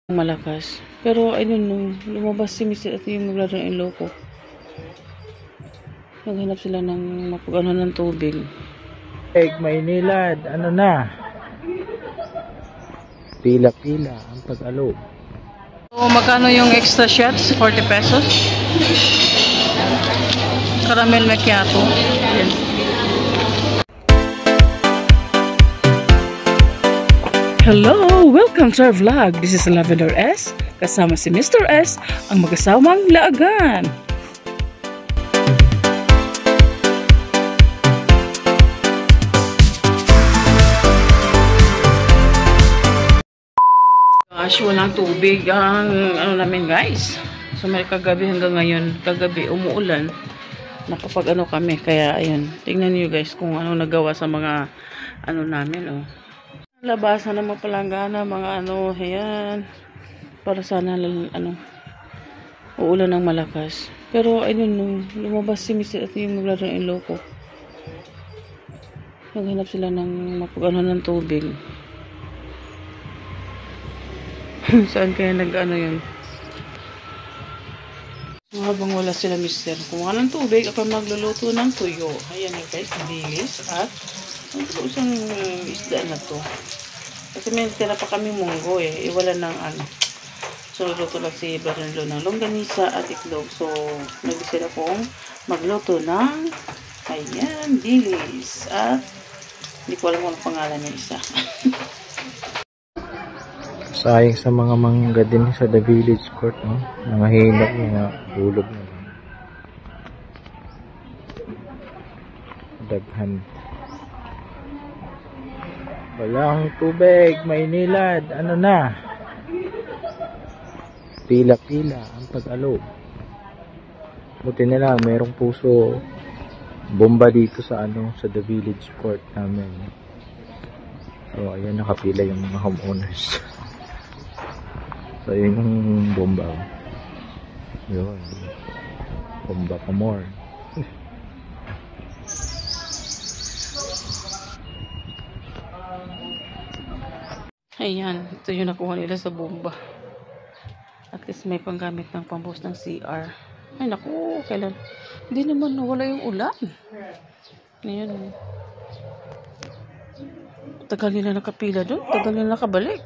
malakas. Pero I don't know, lumabas si Mr. at yung naglaro ng loko. Naghanap sila ng mapag-ano ng tubig. May nilad, ano na? Pila-pila ang pag-alo. So, magkano yung extra shots? 40 pesos. Caramel macchiato. Yes. Hello! Welcome to our vlog. This is Lavender S. Kasama si Mr. S, ang mag-asamang laagan. Gosh, walang tubig ang ano namin guys. So may kagabi hanggang ngayon, kagabi umuulan. Nakapag ano kami, kaya ayun. Tingnan niyo guys kung ano nagawa sa mga ano namin oh. Labasan ng mga palanggana, mga ano, ayan. Para sana ano uulan ng malakas. Pero I don't know, lumabas si Mr. at yung naglaro ng loko. Naghanap sila ng mapag-ano ng tubig. Saan kaya nag-ano yun? So, habang wala sila mister, kumuha ng tubig, ako magluluto ng tuyo. Ayan yun guys, bilis at ang isang isda na to. Kasi may tira pa kami munggo eh. Iwala ng ano. So, luto lang si Baranlo ng longganisa at itlog. So, nag-isip akong magluto ng ayan, dilis. At hindi ko alam kung ang pangalan ng isa. Sayang sa mga mangga din sa The Village Court, no? Nangahilap, mga ulog na. Daghan. Walang tubig, may nilad, ano na? Pila-pila ang pag-alo. Buti nila, mayroong puso bomba dito sa ano, sa The Village Court namin. So, ayan, nakapila yung mga homeowners. So, yun yung bomba. Yun. Bomba pa more. Ayan, ito yung nakuha nila sa bomba. At least may panggamit ng pambus ng CR. Ay naku, kailan? Hindi naman nawala yung ulan. Ayan. Tagal nila nakapila doon. Tagal nila nakabalik.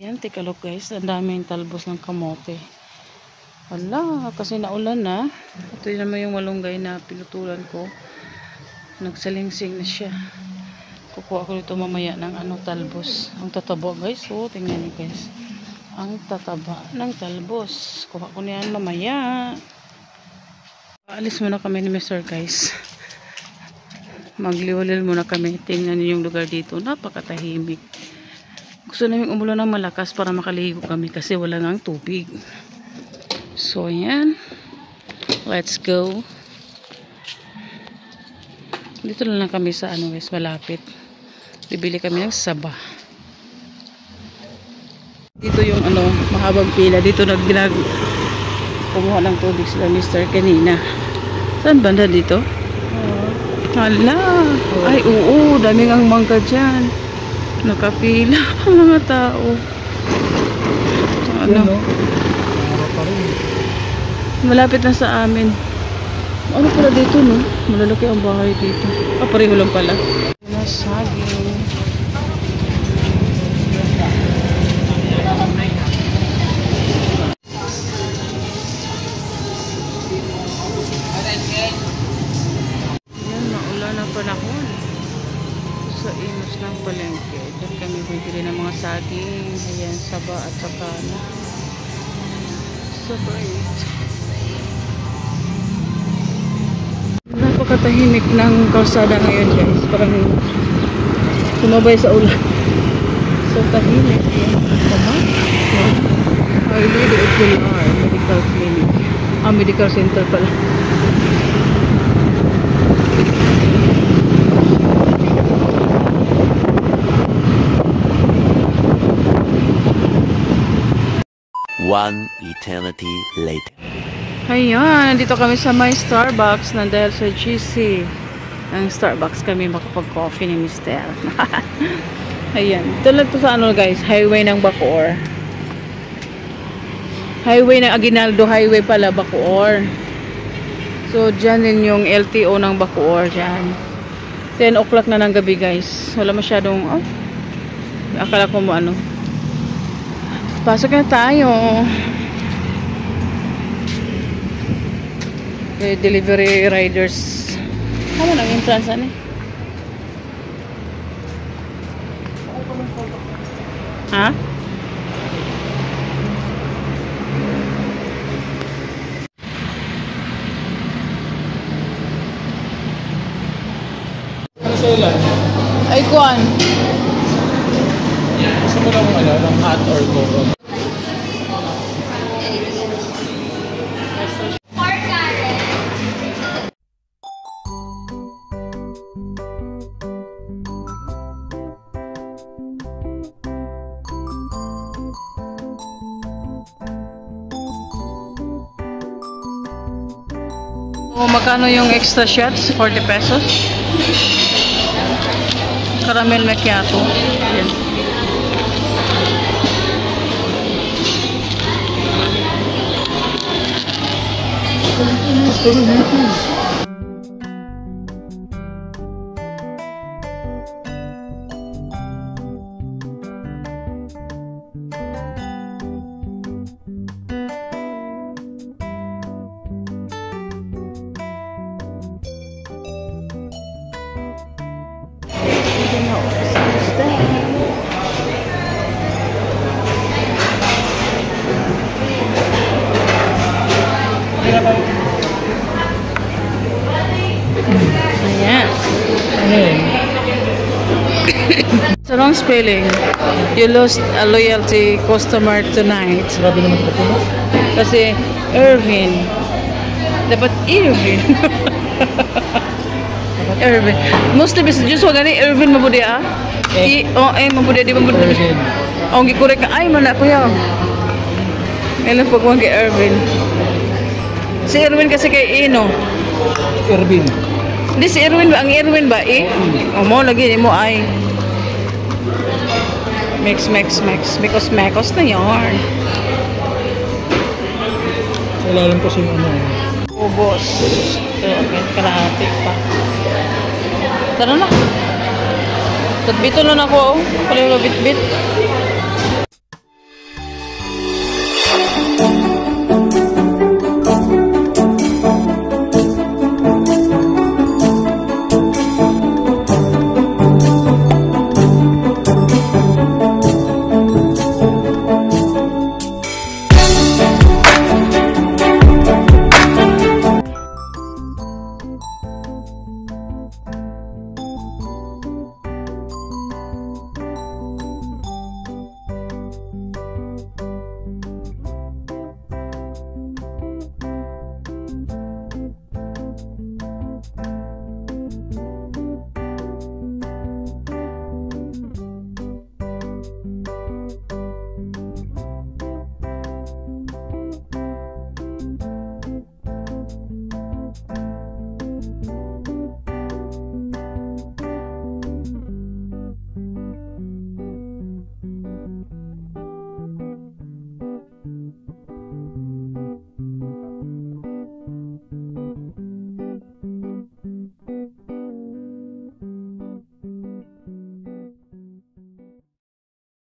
Ayan, take a look guys. Ang daming talbos ng kamote. Wala, kasi naulan na. Ito yun naman yung malunggay na pinutulan ko. Nagsalingsing na siya. Kukuha ko dito mamaya ng ano, talbos. Ang tataba guys. So, tingnan nyo guys. Ang tataba ng talbos. Kuha ko niyan mamaya. Paalis muna kami ni Mr. guys. Magliwalil muna kami. Tingnan nyo yung lugar dito. Napakatahimik. Gusto namin umulan ng malakas para makaligo kami kasi wala nang tubig. So, yan. Let's go. Dito lang kami sa ano guys, malapit. Bibili kami ng saba. Dito yung ano, mahabang pila. Dito kumuha ng tubig sila Mr. kanina. Saan banda dito? Hala! Ay, oo, daming ang mangga dyan. Nakapila ang mga tao. Ano? Malapit na sa amin. Ano pala dito, no? Malalaki ang bahay dito. Pareho lang pala. Saging. Yan, maulan na panahon. Sa inos ng palengke. Diyan kami bibili ng mga saging. Ayan, saba at saka ano. Separate. Napakatahimik ng kalsada ngayon guys. Parang sumabay sa ulan. So tahimik. Tama? Our Lady of Pilar Medical Clinic. Medical Center pala. One eternity later. Ayan, nandito kami sa may Starbucks na dahil sa GC. Ang Starbucks kami makapag-coffee ni Mr. Ayan, ito lang to sa ano guys, highway ng Bacoor. Highway ng Aguinaldo Highway pala, Bacoor. So, dyan din yung LTO ng Bacoor, dyan. 10 o'clock na ng gabi, guys. Wala masyadong, akala ko mo ano. Pasok na tayo. Delivery riders. Ano nang entrance, ano? Ha? Ay, kuan. Gusto mo lang ng hot or cold? Magkano yung extra shots? 40 pesos. Caramel macchiato. Yan. Ayan. So, wrong spelling. You lost a loyalty customer tonight. Grabe naman ito po. Kasi Irvin. Dapat Irvin. Irvin. Mostly bis just wag ni Irvin mabudi ah. Mabudi di mabudi. Ang gikorek ka ay man ako yaw. Ilan pag wag kay Irvin. Si Irvin kasi kay Ino. Irvin. Di si Irwin ba? Ang Irwin ba? Mo lagi mo ay mix. Mekos na yarn. Ilalim ko si ano. Ubos. Okay, kalahati pa. Tara na. Tagbito na ako. Pala bitbit.